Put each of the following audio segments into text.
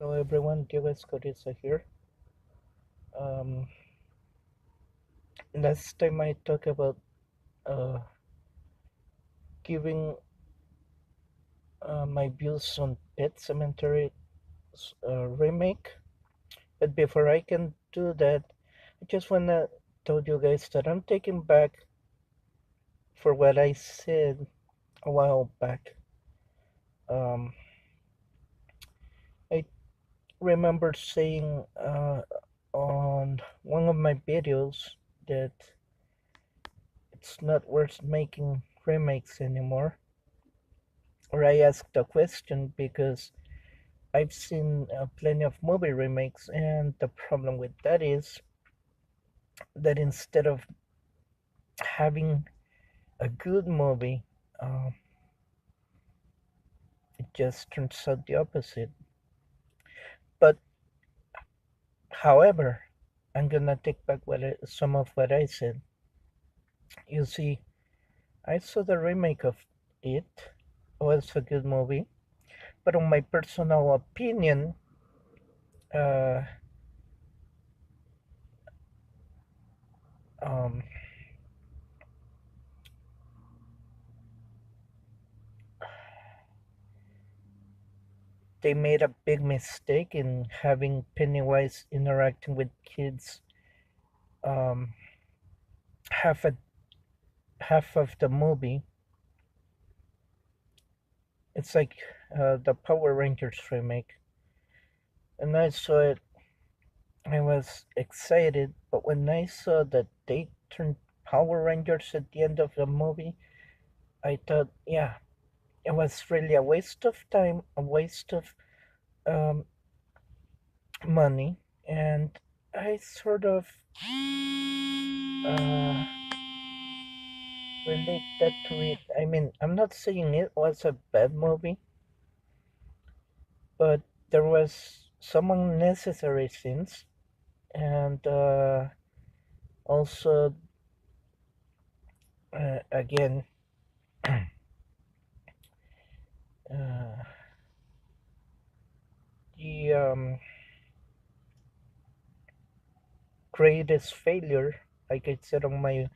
Hello everyone, Diego Escoriza here. Um, Last time I talked about uh, giving my views on Pet Cemetery remake, but before I can do that, I just wanna tell you guys that I'm taking back for what I said a while back. Um, I remember saying on one of my videos that it's not worth making remakes anymore, or I asked the question because I've seen plenty of movie remakes, and the problem with that is that instead of having a good movie, uh, it just turns out the opposite. But however, I'm gonna take back some of what I said. You see, I saw the remake of it. It was a good movie, but on my personal opinion, uh, um, they made a big mistake in having Pennywise interacting with kids um, half a, half of the movie. It's like the Power Rangers remake, and I saw it. I was excited, but when I saw that they turned Power Rangers at the end of the movie, I thought, yeah, it was really a waste of time, a waste of um, money, and I sort of uh, relate that to it. I mean, I'm not saying it was a bad movie, but there was some unnecessary scenes, and also again, uh, the greatest failure, like I said on my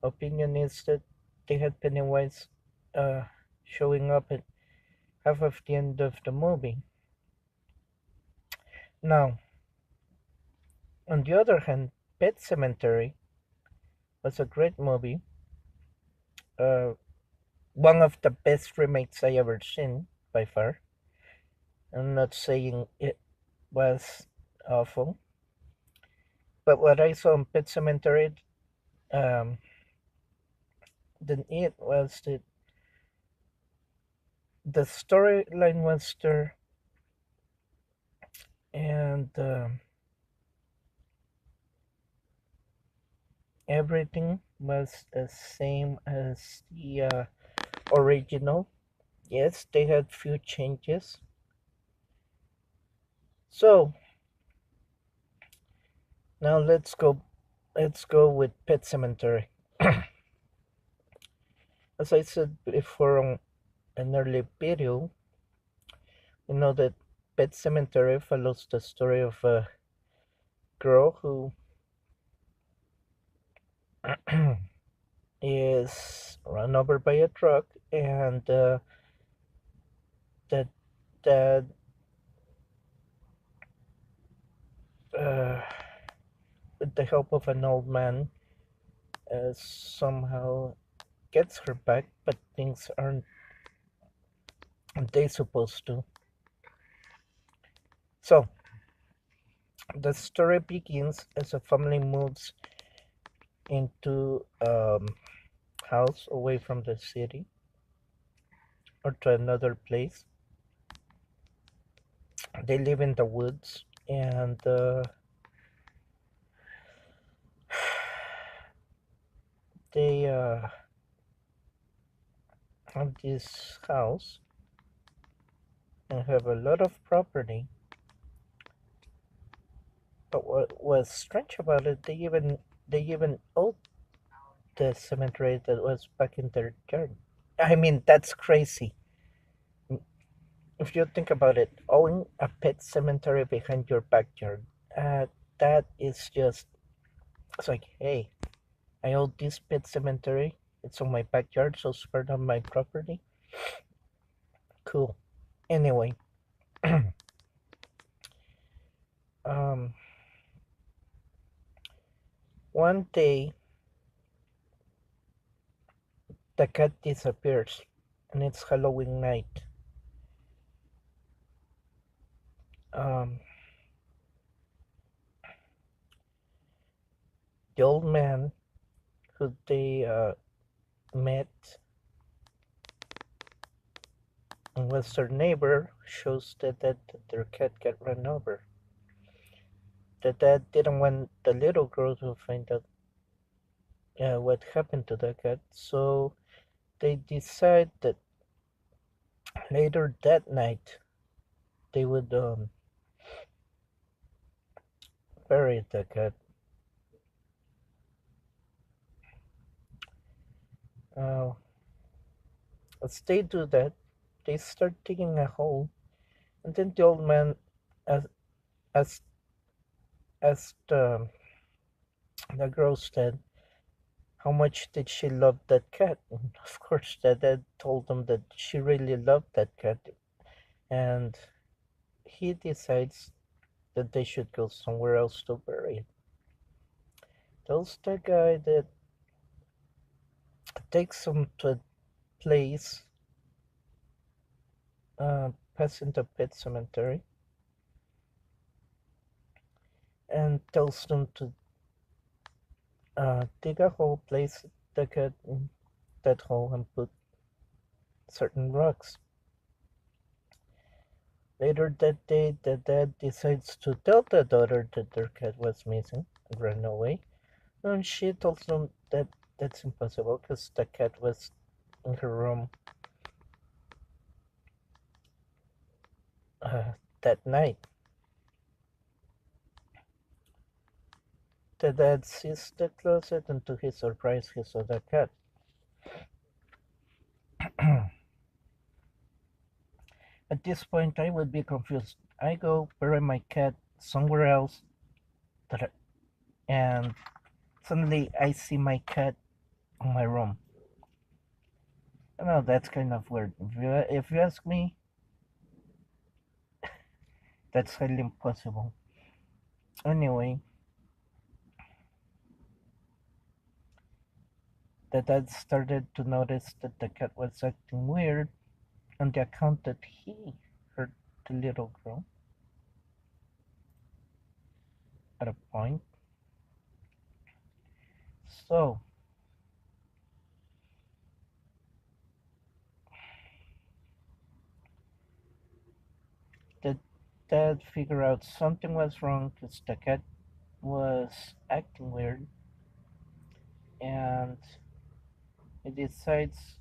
opinion, is that they had Pennywise uh, showing up at half of the end of the movie. Now, on the other hand, Pet Cemetery was a great movie, uh, one of the best remakes I ever seen by far. I'm not saying it was awful, but what I saw in Pet Cemetery um, than it was that the storyline was there, and everything was the same as the original. Yes, they had few changes. So now let's go. Let's go with Pet Cemetery. As I said before on an early video, you know that Pet Cemetery follows the story of a girl who is run over by a truck, and that that uh, with the help of an old man, somehow gets her back, but things aren't they supposed to. So the story begins as a family moves into house away from the city or to another place. They live in the woods, and they have this house and have a lot of property. But what was strange about it, they even owned the cemetery that was back in their yard. I mean, that's crazy. If you think about it, owning a pet cemetery behind your backyard, uh, that is just, it's like, hey, I own this pet cemetery. It's on my backyard, so it's part of my property. Cool. Anyway, um, one day the cat disappears, and it's Halloween night. Um, the old man who they met and was their neighbor shows that their cat got run over. The dad didn't want the little girl to find out what happened to the cat, so they decide that later that night they would bury the cat. Uh, as they do that, they start digging a hole, and then the old man as as as the girl said, how much did she love that cat? And of course, the dad told them that she really loved that cat, and he decides that they should go somewhere else to bury it. Tells the guy that takes him to a place past the pet cemetery and tells them to dig a hole, place the cat in that hole, and put certain rocks. Later that day, the dad decides to tell the daughter that their cat was missing and ran away. And she tells them that that's impossible because the cat was in her room uh, that night. The dad sees the closet, and to his surprise, he saw the cat. At this point, I would be confused. I go bury my cat somewhere else, and suddenly I see my cat in my room. I know that's kind of weird. If you ask me, that's highly impossible. Anyway, the dad started to notice that the cat was acting weird on the account that he heard the little girl at a point. So the dad figured out something was wrong because the cat was acting weird, and he decides,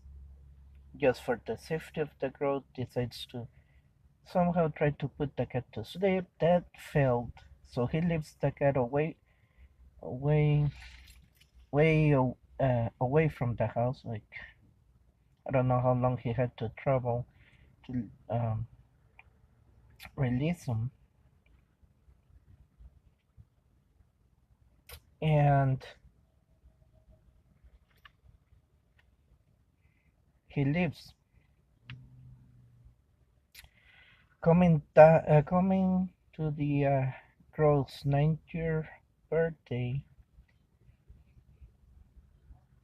just for the safety of the girl, decides to somehow try to put the cat to sleep. That failed, so he leaves the cat away, way away from the house. Like, I don't know how long he had to travel to release him, and he leaves. Coming to the girl's 9th-year birthday,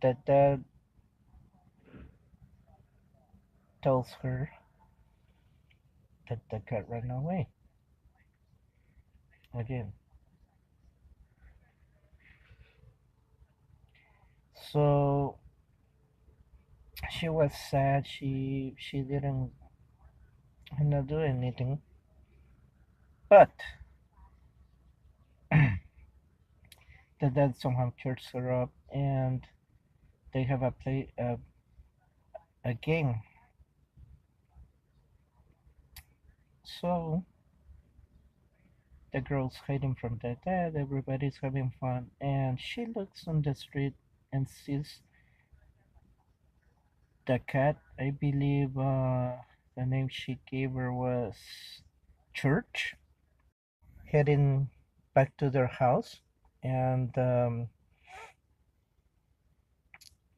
the dad tells her that the cat ran away again. So she was sad. She didn't not do anything, but the dad somehow cheers her up, and they have a game. So the girl's hiding from the dad. Everybody's having fun, and she looks on the street and sees the cat. I believe. The name she gave her was Church, heading back to their house, and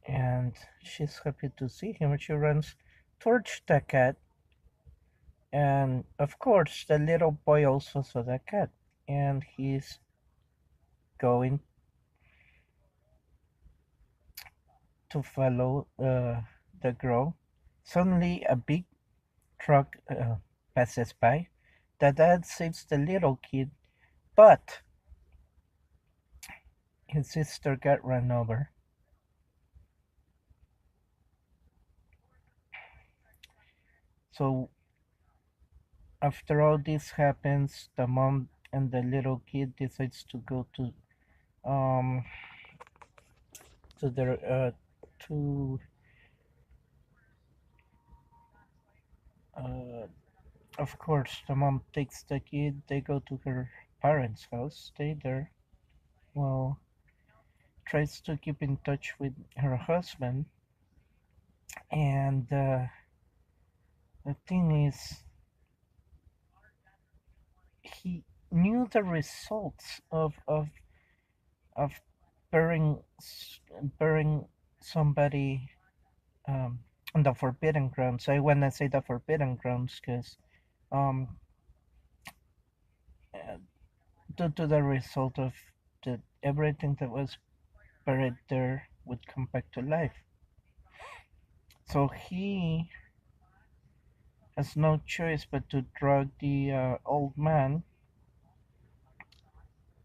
and she's happy to see him. She runs towards the cat, and of course, the little boy also saw the cat, and he's going to follow the girl. Suddenly, a big truck passes by. The dad saves the little kid, but his sister got run over. So after all this happens, the mom and the little kid decides to go um to their to uh of course the mom takes the kid. They go to her parents' house, stay there. Well, tries to keep in touch with her husband, and the thing is, he knew the results of burying burying somebody um, on the forbidden grounds. I wanna say the forbidden grounds because um, uh, due to the result of everything that was buried there would come back to life. So he has no choice but to drug the old man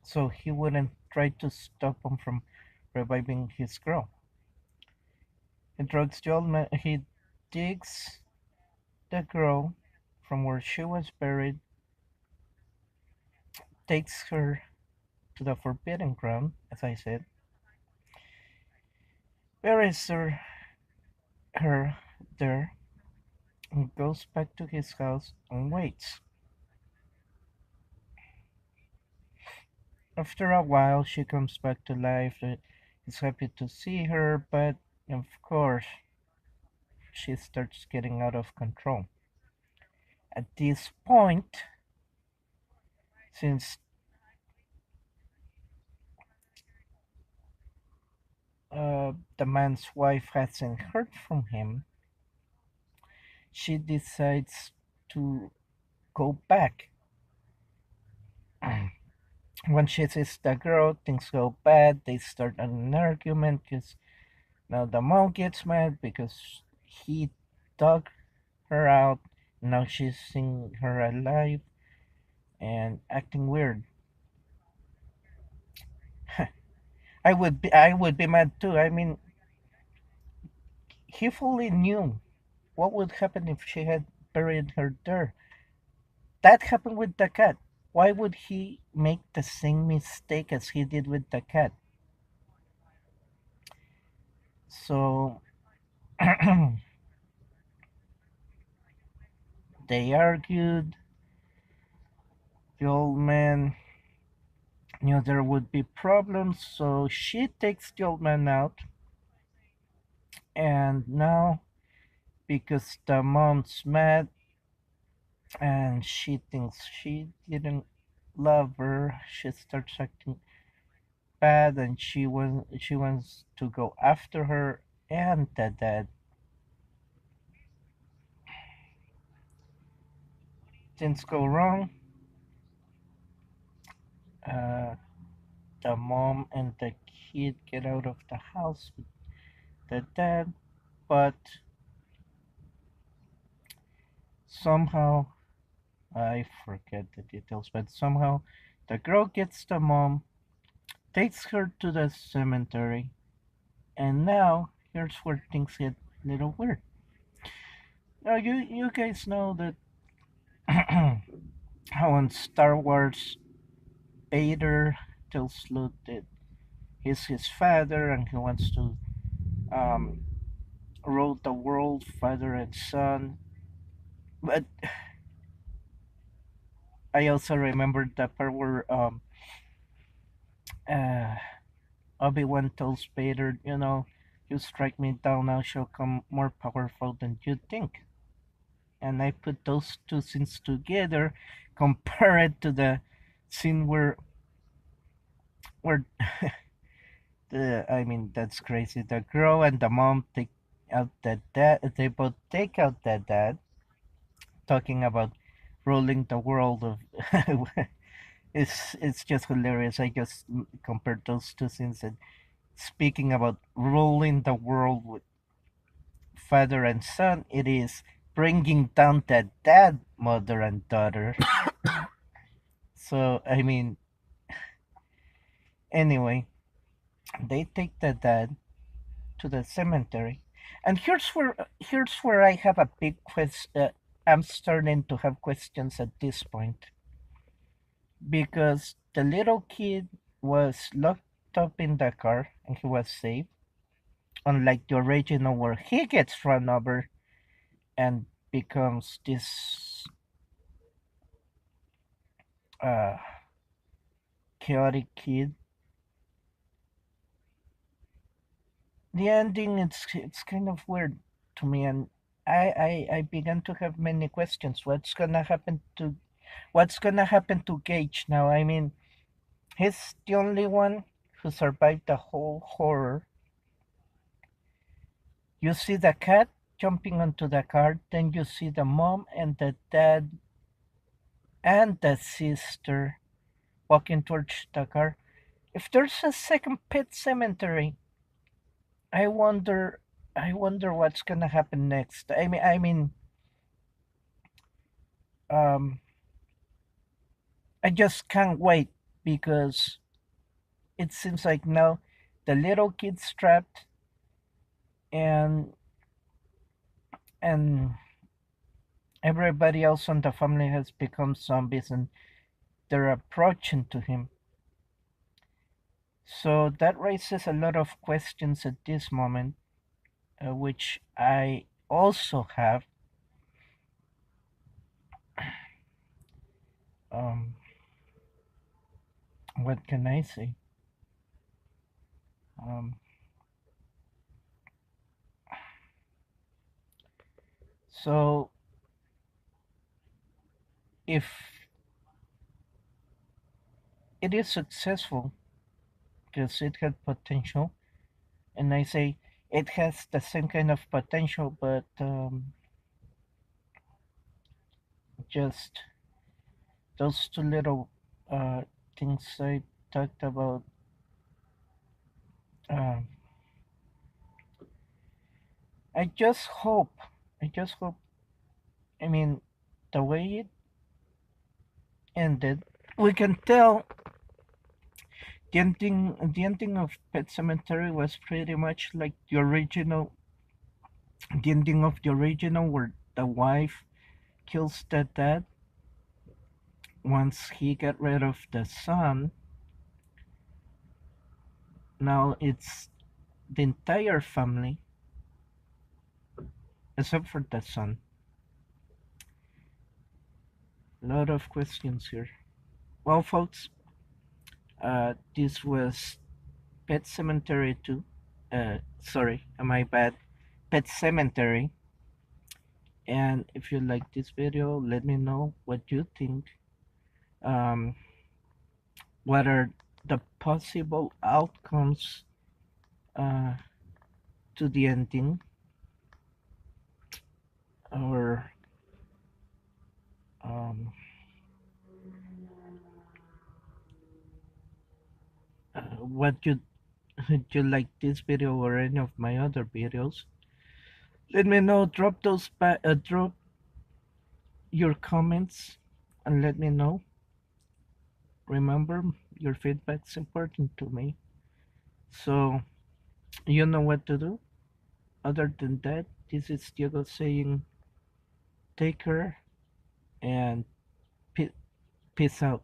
so he wouldn't try to stop him from reviving his girl. He drugs the old man. He digs the girl from where she was buried, takes her to the forbidden ground, as I said, buries her there, and goes back to his house and waits. After a while, she comes back to life. He's happy to see her, but of course, she starts getting out of control. At this point, since the man's wife hasn't heard from him, she decides to go back. When she sees the girl, things go bad. They start an argument because now the mom gets mad because he dug her out. Now she's seeing her alive and acting weird. I would be mad too. I mean, he fully knew what would happen if she had buried her there. That happened with the cat. Why would he make the same mistake as he did with the cat? So they argued. The old man knew there would be problems, so she takes the old man out. And now, because the mom's mad and she thinks she didn't love her, she starts acting bad, and she wants to go after her and the dad. Things go wrong. Uh, the mom and the kid get out of the house with the dad, but somehow I forget the details, but somehow the girl gets the mom, takes her to the cemetery, and now here's where things get a little weird. Now you guys know that how in Star Wars Vader tells Luke that he's his father and he wants to um, rule the world, father and son. But I also remembered the part where uh, Obi-Wan tells Vader, you strike me down, I shall come more powerful than you think. and I put those two scenes together, compare it to the scene where I mean, that's crazy. The girl and the mom take out the dad. They both take out the dad, talking about ruling the world of. It's just hilarious. I just compared those two scenes and speaking about ruling the world with father and son. It is bringing down the dad, mother and daughter. So I mean, anyway, they take the dad to the cemetery. And here's where I have a big question. I'm starting to have questions at this point because the little kid was locked up in the car and he was safe, unlike the original where he gets run over and becomes this uh, chaotic kid. The ending it's kind of weird to me, and I began to have many questions. What's gonna happen to Gage now? I mean, he's the only one who survived the whole horror. You see the cat jumping onto the car, then you see the mom and the dad and the sister walking towards the car. If there's a second pet cemetery, I wonder I wonder what's gonna happen next. Um I just can't wait because it seems like now the little kid's trapped and and everybody else in the family has become zombies and they're approaching to him. So that raises a lot of questions at this moment, which I also have. Um, what can I say? Um, so if it is successful, because it had potential, and I say it has the same kind of potential, but just those two little things I talked about. Uh, I just hope, I just hope. I mean, the way it ended, we can tell the ending of Pet Cemetery was pretty much like the ending of the original, where the wife kills the dad once he got rid of the son. Now it's the entire family, except for the son. A lot of questions here. Well, folks, this was Pet Cemetery 2. Sorry, my bad. Pet Cemetery. And if you like this video, let me know what you think. Um, what are the possible outcomes uh, to the ending? Or um, what you like this video or any of my other videos? Let me know. Drop your comments and let me know. Remember, your feedback's important to me. So you know what to do. Other than that, this is Diego saying take care and peace out.